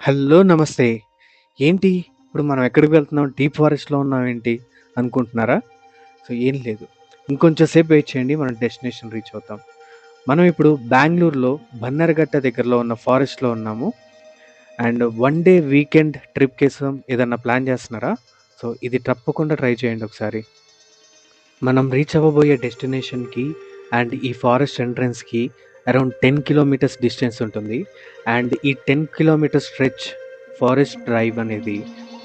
Hello! నమస్తే. ఏంటి ఇప్పుడు మనం ఎక్కడికి వెళ్తున్నాం? డీప్ ఫారెస్ట్‌లో ఉన్నామేంటి అనుకుంటున్నారా? సో, ఏం లేదు. ఇంకొంచెం సేపు వెయిట్ చేయండి. మనం డెస్టినేషన్ రీచ్ అవుతాం. మనం ఇప్పుడు బెంగుళూరులో బన్నర్ఘట్ట దగ్గరలో ఉన్న ఫారెస్ట్‌లో ఉన్నాము. And one day weekend trip కోసం ఏదన్నా ప్లాన్ చేస్తున్నారా? సో, ఇది తప్పకుండా ట్రై చేయండి ఒకసారి. మనం రీచ్ అవ్వబోయే డెస్టినేషన్‌కి అండ్ ఈ ఫారెస్ట్ ఎంట్రన్స్‌కి అరౌండ్ 10 కిలోమీటర్స్ డిస్టెన్స్ ఉంటుంది. అండ్ ఈ 10 కిలోమీటర్ స్ట్రెచ్ ఫారెస్ట్ డ్రైవ్ అనేది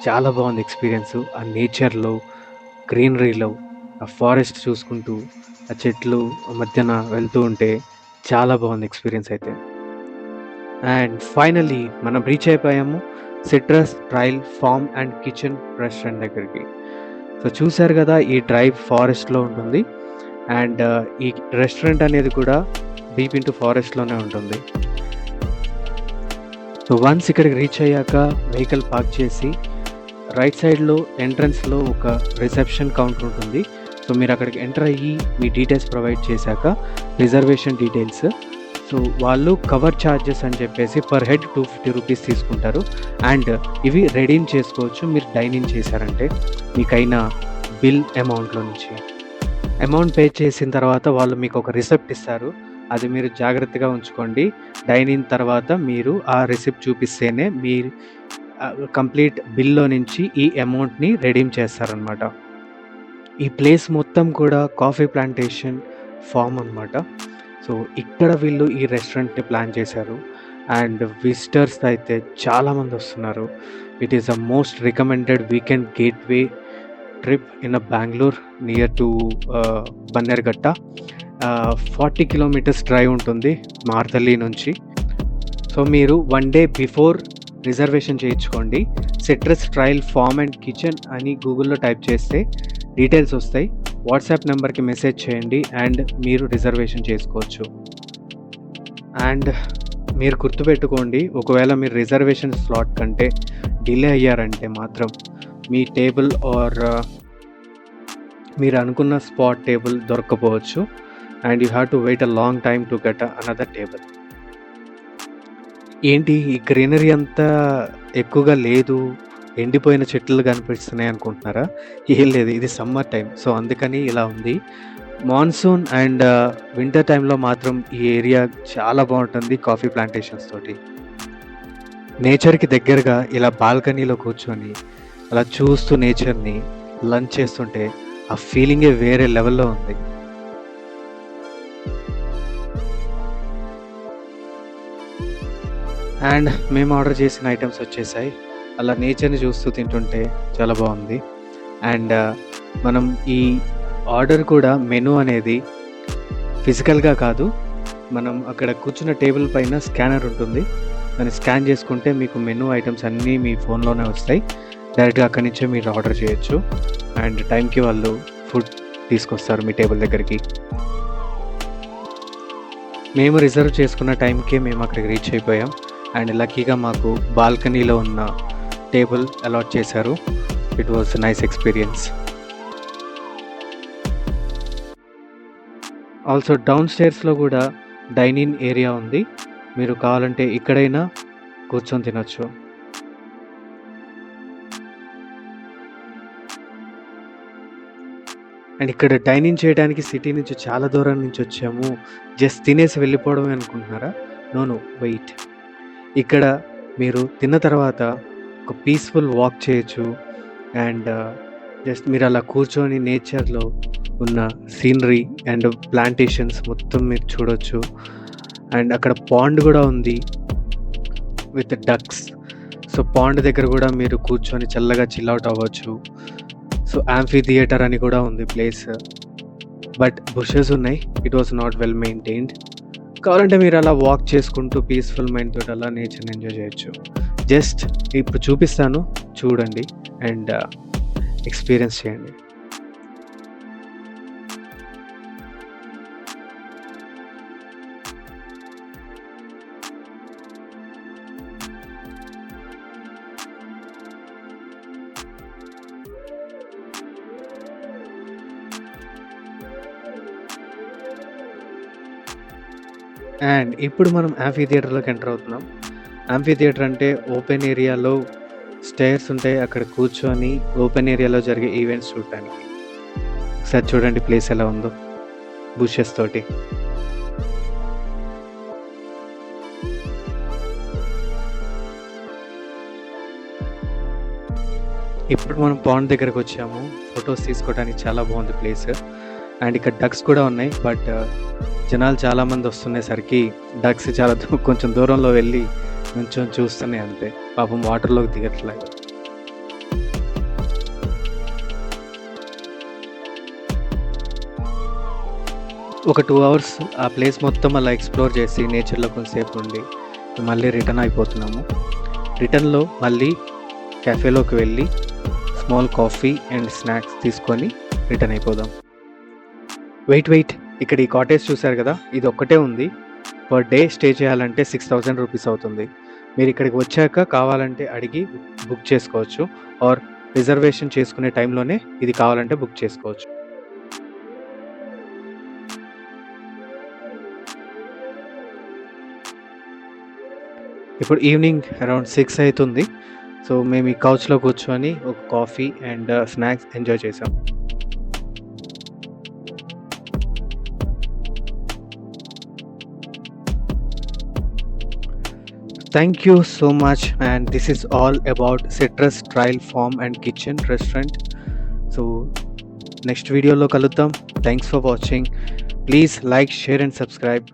చాలా బాగుంది ఎక్స్‌పీరియన్స్. ఆ నేచర్‌లో, గ్రీనరీలో, ఆ ఫారెస్ట్ చూసుకుంటూ, ఆ చెట్లు మధ్యన వెళ్తూ ఉంటే చాలా బాగుంది ఎక్స్‌పీరియన్స్ అయితే. అండ్ ఫైనల్లీ మనం రీచ్ అయిపోయాము citrus trial farm and kitchen restaurant దగ్గరికి. సో చూసారు కదా ఈ డ్రైవ్ ఫారెస్ట్లో ఉంటుంది. అండ్ ఈ రెస్టారెంట్ అనేది కూడా డీప్ ఇంటూ ఫారెస్ట్లోనే ఉంటుంది. సో వన్స్ ఇక్కడికి రీచ్ అయ్యాక వెహికల్ పార్క్ చేసి రైట్ సైడ్లో ఎంట్రన్స్లో ఒక రిసెప్షన్ కౌంటర్ ఉంటుంది. సో మీరు అక్కడికి ఎంటర్ అయ్యి మీ డీటెయిల్స్ ప్రొవైడ్ చేశాక రిజర్వేషన్ డీటెయిల్స్, సో వాళ్ళు కవర్ ఛార్జెస్ అని చెప్పేసి పర్ హెడ్ 250 రూపీస్ తీసుకుంటారు. అండ్ ఇవి రెడీమ్ చేసుకోవచ్చు మీరు డైన్ ఇన్ చేశారంటే మీకైనా బిల్ అమౌంట్లో నుంచి. అమౌంట్ పే చేసిన తర్వాత వాళ్ళు మీకు ఒక రిసిప్ట్ ఇస్తారు. అది మీరు జాగ్రత్తగా ఉంచుకోండి. డైన్ ఇన్ తర్వాత మీరు ఆ రిసిప్ట్ చూపిస్తేనే మీరు కంప్లీట్ బిల్‌లో నుంచి ఈ అమౌంట్‌ని రెడీమ్ చేస్తారనమాట. ఈ ప్లేస్ మొత్తం కూడా కాఫీ ప్లాంటేషన్ ఫార్మ్ అనమాట. సో ఇక్కడ వీళ్ళు ఈ రెస్టారెంట్‌ని ప్లాన్ చేశారు. అండ్ విజిటర్స్ అయితే చాలామంది వస్తున్నారు. It is the most recommended weekend gateway trip in Bengaluru near to Bannerghatta. 40 kilometres drive ఉంటుంది మార్తల్లి నుంచి. సో మీరు వన్ డే బిఫోర్ రిజర్వేషన్ చేయించుకోండి. Citrus trial farm and kitchen అని గూగుల్‌లో టైప్ చేస్తే డీటెయిల్స్ వస్తాయి. వాట్సాప్ నెంబర్‌కి మెసేజ్ చేయండి అండ్ మీరు రిజర్వేషన్ చేసుకోవచ్చు. అండ్ మీరు గుర్తుపెట్టుకోండి, ఒకవేళ మీరు రిజర్వేషన్ స్లాట్ కంటే డిలే అయ్యారంటే మాత్రం మీ టేబుల్ ఆర్ మీరు అనుకున్న స్పాట్ టేబుల్ దొరక్కపోవచ్చు. And you have to wait a long time to get another table. ఏంటి ఈ గ్రీనరీ అంతా ఎక్కువగా లేదు, ఎండిపోయిన చెట్లు కనిపిస్తున్నాయి అనుకుంటున్నారా? ఏం లేదు, ఇది సమ్మర్ టైం. సో అందుకని ఇలా ఉంది. మాన్సూన్ అండ్ వింటర్ టైంలో మాత్రం ఈ ఏరియా చాలా బాగుంటుంది కాఫీ ప్లాంటేషన్స్ తోటి. నేచర్కి దగ్గరగా ఇలా బాల్కనీలో కూర్చొని అలా చూస్తూ నేచర్ని లంచ్ చేస్తుంటే ఆ ఫీలింగే వేరే లెవెల్లో ఉంది. అండ్ మేము ఆర్డర్ చేసిన ఐటమ్స్ వచ్చేసాయి. అలా నేచర్ని చూస్తూ తింటుంటే చాలా బాగుంది. అండ్ మనం ఈ ఆర్డర్ కూడా మెనూ అనేది ఫిజికల్గా కాదు, మనం అక్కడ కూర్చున్న టేబుల్ పైన స్కానర్ ఉంటుంది. దాన్ని స్కాన్ చేసుకుంటే మీకు మెనూ ఐటమ్స్ అన్నీ మీ ఫోన్లోనే వస్తాయి. డైరెక్ట్గా అక్కడి నుంచే మీరు ఆర్డర్ చేయొచ్చు. అండ్ టైంకి వాళ్ళు ఫుడ్ తీసుకొస్తారు మీ టేబుల్ దగ్గరికి. మేము రిజర్వ్ చేసుకున్న టైంకే మేము అక్కడికి రీచ్ అయిపోయాం. అండ్ లక్కీగా మాకు బాల్కనీలో ఉన్న టేబుల్ అలాట్ చేశారు. It was nice experience. Also డౌన్ స్టేర్స్లో కూడా డైనింగ్ ఏరియా ఉంది. మీరు కావాలంటే ఇక్కడైనా కూర్చొని తినొచ్చు. అండ్ ఇక్కడ డైనింగ్ చేయడానికి సిటీ నుంచి చాలా దూరం నుంచి వచ్చాము, జస్ట్ తినేసి వెళ్ళిపోవడమే అనుకుంటున్నారా? No wait. ఇక్కడ మీరు తిన్న తర్వాత ఒక పీస్ఫుల్ వాక్ చేయొచ్చు. అండ్ జస్ట్ మీరు అలా కూర్చొని నేచర్లో ఉన్న సీనరీ అండ్ ప్లాంటేషన్స్ మొత్తం మీరు చూడొచ్చు. అండ్ అక్కడ పాండ్ కూడా ఉంది విత్ డక్స్. సో పాండ్ దగ్గర కూడా మీరు కూర్చొని చల్లగా చిల్అవుట్ అవ్వచ్చు. సో యాంఫీ థియేటర్ అని కూడా ఉంది ప్లేస్, బట్ బుషెస్ ఉన్నాయి. It was not well maintained. కావాలంటే మీరు అలా వాక్ చేసుకుంటూ పీస్ఫుల్ మైండ్ తోటి అలా నేచర్ని ఎంజాయ్ చేయొచ్చు. జస్ట్ ఇప్పుడు చూపిస్తాను, చూడండి అండ్ ఎక్స్పీరియన్స్ చేయండి. అండ్ ఇప్పుడు మనం యాంఫీ థియేటర్లోకి ఎంటర్ అవుతున్నాం. యాంఫీ థియేటర్ అంటే ఓపెన్ ఏరియాలో స్టేర్స్ ఉంటాయి, అక్కడ కూర్చొని ఓపెన్ ఏరియాలో జరిగే ఈవెంట్స్ చూడటానికి. ఒకసారి చూడండి ప్లేస్ ఎలా ఉందో, బుషెస్ తోటి. ఇప్పుడు మనం పాండ్ దగ్గరకు వచ్చాము. ఫొటోస్ తీసుకోవడానికి చాలా బాగుంది ప్లేస్. అండ్ ఇక్కడ డక్స్ కూడా ఉన్నాయి, బట్ జనాలు చాలామంది వస్తునేసరికి డక్స్ చాలా కొంచెం దూరంలో వెళ్ళి కొంచెం చూస్తున్నాయి అంతే, పాపం వాటర్లోకి దిగట్లేదు. ఒక 2 అవర్స్ ఆ ప్లేస్ మొత్తం అలా ఎక్స్ప్లోర్ చేసి నేచర్లో కొంతసేపు ఉండి మళ్ళీ రిటర్న్ అయిపోతున్నాము. రిటర్న్లో మళ్ళీ కెఫేలోకి వెళ్ళి స్మాల్ కాఫీ అండ్ స్నాక్స్ తీసుకొని రిటర్న్ అయిపోదాం. వెయిట్, ఇక్కడ ఈ కాటేజ్ చూసారు కదా, ఇది ఒక్కటే ఉంది. పర్ డే స్టే చేయాలంటే 6000 రూపీస్ అవుతుంది. మీరు ఇక్కడికి వచ్చాక కావాలంటే అడిగి బుక్ చేసుకోవచ్చు, ఆర్ రిజర్వేషన్ చేసుకునే టైంలోనే ఇది కావాలంటే బుక్ చేసుకోవచ్చు. ఇప్పుడు ఈవినింగ్ అరౌండ్ 6 అవుతుంది. సో మేము ఈ కౌచ్లో కూర్చొని ఒక కాఫీ అండ్ స్నాక్స్ ఎంజాయ్ చేసాం. Thank you so much, and this is all about Citrus Trial Farm and Kitchen Restaurant. So next video lo kaluddam. Thanks for watching. Please like, share and subscribe.